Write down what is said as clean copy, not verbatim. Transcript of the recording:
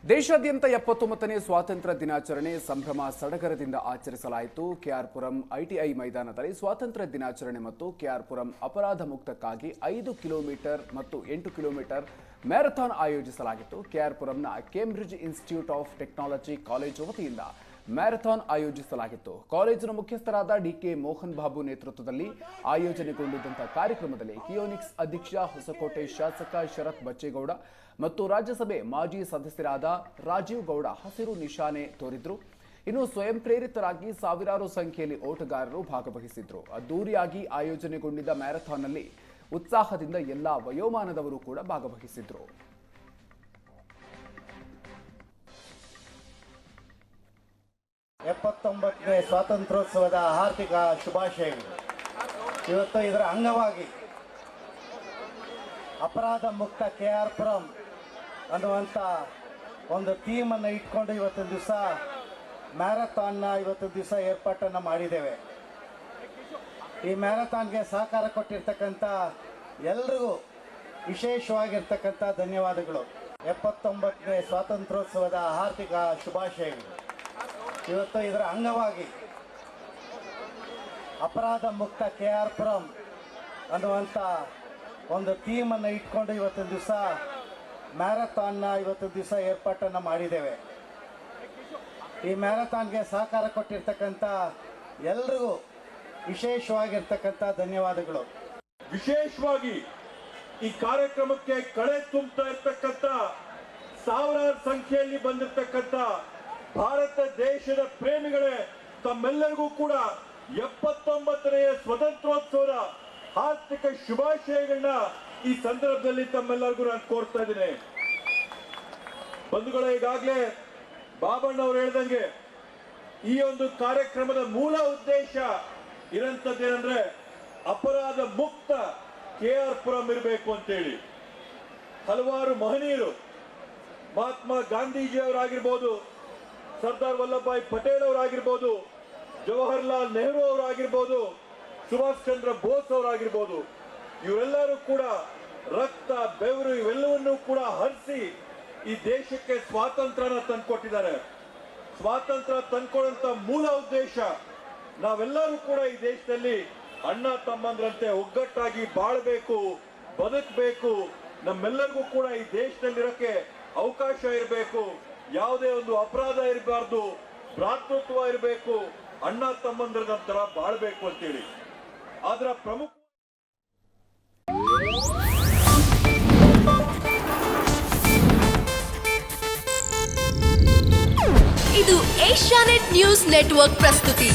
ದೇಶಾದ್ಯಂತ 79ನೇ ಸ್ವಾತಂತ್ರ್ಯ ದಿನಾಚರಣೆ ಸಂಭ್ರಮ ಸಡಗರದಿಂದ ಆಚರಿಸಲಾಯಿತು. ಕೆಆರ್ ಪುರಂ ಐಟಿಐ ಮೈದಾನದಲ್ಲಿ ಸ್ವಾತಂತ್ರ್ಯ ದಿನಾಚರಣೆ ಮತ್ತು ಕೆಆರ್ ಪುರಂ ಅಪರಾಧ ಮುಕ್ತಕ್ಕಾಗಿ 5 ಕಿಲೋಮೀಟರ್ ಮತ್ತು 8 ಕಿಲೋಮೀಟರ್ ಮ್ಯಾರಥಾನ್ ಆಯೋಜಿಸಲಾಗಿತ್ತು. ಕೆಆರ್ ಪುರಂನ Cambridge institute of technology college ವತಿಯಿಂದ ಮ್ಯಾರಥಾನ್ ಆಯೋಜಿಸಲಾಗಿತ್ತು. ಕಾಲೇಜಿನ ಮುಖ್ಯಸ್ಥರಾದ ಡಿಕೆ ಮೋಹನ್ ಬಾಬು ನೇತೃತ್ವದಲ್ಲಿ ಆಯೋಜನೆಗೊಂಡಿದ್ದಂತಹ ಕಾರ್ಯಕ್ರಮದಲ್ಲಿ ಕಿಯೋನಿಕ್ಸ್ ಅಧ್ಯಕ್ಷ ಹೊಸಕೋಟೆ ಶಾಸಕ ಶರತ್ ಬಚ್ಚೇಗೌಡ ಮತ್ತು ರಾಜ್ಯಸಭೆ ಮಾಜಿ ಸದಸ್ಯರಾದ ರಾಜೀವ್ ಗೌಡ ಹಸಿರು ನಿಶಾನೆ ತೋರಿದ್ರು. ಇನ್ನು ಸ್ವಯಂ ಪ್ರೇರಿತರಾಗಿ ಸಾವಿರಾರು ಸಂಖ್ಯೆಯಲ್ಲಿ ಓಟಗಾರರು ಭಾಗವಹಿಸಿದ್ರು. ಅದ್ದೂರಿಯಾಗಿ ಆಯೋಜನೆಗೊಂಡಿದ್ದ ಮ್ಯಾರಥಾನ್ನಲ್ಲಿ ಉತ್ಸಾಹದಿಂದ ಎಲ್ಲಾ ವಯೋಮಾನದವರು ಕೂಡ ಭಾಗವಹಿಸಿದ್ರು. ಎಪ್ಪತ್ತೊಂಬತ್ತನೇ ಸ್ವಾತಂತ್ರ್ಯೋತ್ಸವದ ಹಾರ್ದಿಕ ಶುಭಾಶಯಗಳು. ಇವತ್ತು ಇದರ ಅಂಗವಾಗಿ ಅಪರಾಧ ಮುಕ್ತ ಕೆಆರ್ ಪುರಂ ಅನ್ನುವಂಥ ಒಂದು ಥೀಮನ್ನು ಇಟ್ಕೊಂಡು ಇವತ್ತೊಂದು ದಿವಸ ಮ್ಯಾರಥಾನ್ನ ಇವತ್ತೊಂದು ದಿವಸ ಏರ್ಪಾಟನ್ನು ಮಾಡಿದ್ದೇವೆ. ಈ ಮ್ಯಾರಥಾನ್ಗೆ ಸಹಕಾರ ಕೊಟ್ಟಿರ್ತಕ್ಕಂಥ ಎಲ್ರಿಗೂ ವಿಶೇಷವಾಗಿರ್ತಕ್ಕಂಥ ಧನ್ಯವಾದಗಳು. 79ನೇ ಸ್ವಾತಂತ್ರ್ಯೋತ್ಸವದ ಹಾರ್ದಿಕ ಶುಭಾಶಯಗಳು. ಇವತ್ತು ಇದರ ಅಂಗವಾಗಿ ಅಪರಾಧ ಮುಕ್ತ ಕೆಆರ್ ಪುರಂ ಅನ್ನುವಂಥ ಒಂದು ಥೀಮನ್ನು ಇಟ್ಕೊಂಡು ಇವತ್ತೊಂದು ದಿವಸ ಮ್ಯಾರಥಾನ್ನ ಇವತ್ತೊಂದು ದಿವಸ ಏರ್ಪಾಟನ್ನು ಮಾಡಿದ್ದೇವೆ. ಈ ಮ್ಯಾರಥಾನ್ಗೆ ಸಹಕಾರ ಕೊಟ್ಟಿರ್ತಕ್ಕಂಥ ಎಲ್ರಿಗೂ ವಿಶೇಷವಾಗಿರ್ತಕ್ಕಂಥ ಧನ್ಯವಾದಗಳು. ವಿಶೇಷವಾಗಿ ಈ ಕಾರ್ಯಕ್ರಮಕ್ಕೆ ಕಳೆ ತುಂಬುತ್ತಾ ಇರ್ತಕ್ಕಂಥ ಸಾವಿರಾರು ಸಂಖ್ಯೆಯಲ್ಲಿ ಬಂದಿರತಕ್ಕಂಥ ಭಾರತ ದೇಶದ ಪ್ರೇಮಿಗಳೇ, ತಮ್ಮೆಲ್ಲರಿಗೂ ಕೂಡ 79ನೇ ಸ್ವತಂತ್ರೋತ್ಸವದ ಹಾರ್ದಿಕ ಶುಭಾಶಯಗಳನ್ನ ಈ ಸಂದರ್ಭದಲ್ಲಿ ತಮ್ಮೆಲ್ಲರಿಗೂ ನಾನು ಕೋರ್ತಾ ಇದ್ದೇನೆ. ಬಂಧುಗಳೇ, ಈಗಾಗಲೇ ಬಾಬಣ್ಣ ಅವರು ಹೇಳ್ದಂಗೆ ಈ ಒಂದು ಕಾರ್ಯಕ್ರಮದ ಮೂಲ ಉದ್ದೇಶ ಇರಂತದ್ದೇನೆಂದ್ರೆ ಅಪರಾಧ ಮುಕ್ತ ಕೆಆರ್ ಪುರಂ ಇರಬೇಕು ಅಂತೇಳಿ. ಹಲವಾರು ಮಹನೀಯರು, ಮಹಾತ್ಮ ಗಾಂಧೀಜಿ ಅವರಾಗಿರ್ಬೋದು, ಸರ್ದಾರ್ ವಲ್ಲಭಭಾಯಿ ಪಟೇಲ್ ಅವರಾಗಿರ್ಬೋದು, ಜವಾಹರ್ಲಾಲ್ ನೆಹರು ಅವರಾಗಿರ್ಬೋದು, ಸುಭಾಷ್ ಚಂದ್ರ ಬೋಸ್ ಅವರಾಗಿರ್ಬೋದು, ಇವರೆಲ್ಲರೂ ಕೂಡ ರಕ್ತ ಬೆವರು ಇವೆಲ್ಲವನ್ನೂ ಕೂಡ ಹರಿಸಿ ಈ ದೇಶಕ್ಕೆ ಸ್ವಾತಂತ್ರ್ಯನ ತಂದುಕೊಟ್ಟಿದ್ದಾರೆ. ಸ್ವಾತಂತ್ರ್ಯ ತಂದ್ಕೊಡಂತ ಮೂಲ ಉದ್ದೇಶ ನಾವೆಲ್ಲರೂ ಕೂಡ ಈ ದೇಶದಲ್ಲಿ ಅಣ್ಣ ತಮ್ಮಂದ್ರಂತೆ ಒಗ್ಗಟ್ಟಾಗಿ ಬಾಳ್ಬೇಕು, ಬದುಕಬೇಕು, ನಮ್ಮೆಲ್ಲರಿಗೂ ಕೂಡ ಈ ದೇಶದಲ್ಲಿರೋಕ್ಕೆ ಅವಕಾಶ ಇರಬೇಕು, ಯಾವುದೇ ಒಂದು ಅಪರಾಧ ಇರಬಾರ್ದು, ಭ್ರಾತೃತ್ವ ಇರಬೇಕು, ಅಣ್ಣ ತಮ್ಮಂದ್ರ ನಂತರ ಬಾಳ್ಬೇಕು ಅಂತೇಳಿ. ಆದ್ರ ಪ್ರಮುಖ ಇದು ಏಷ್ಯಾನೆಟ್ ನ್ಯೂಸ್ ನೆಟ್ವರ್ಕ್ ಪ್ರಸ್ತುತಿ.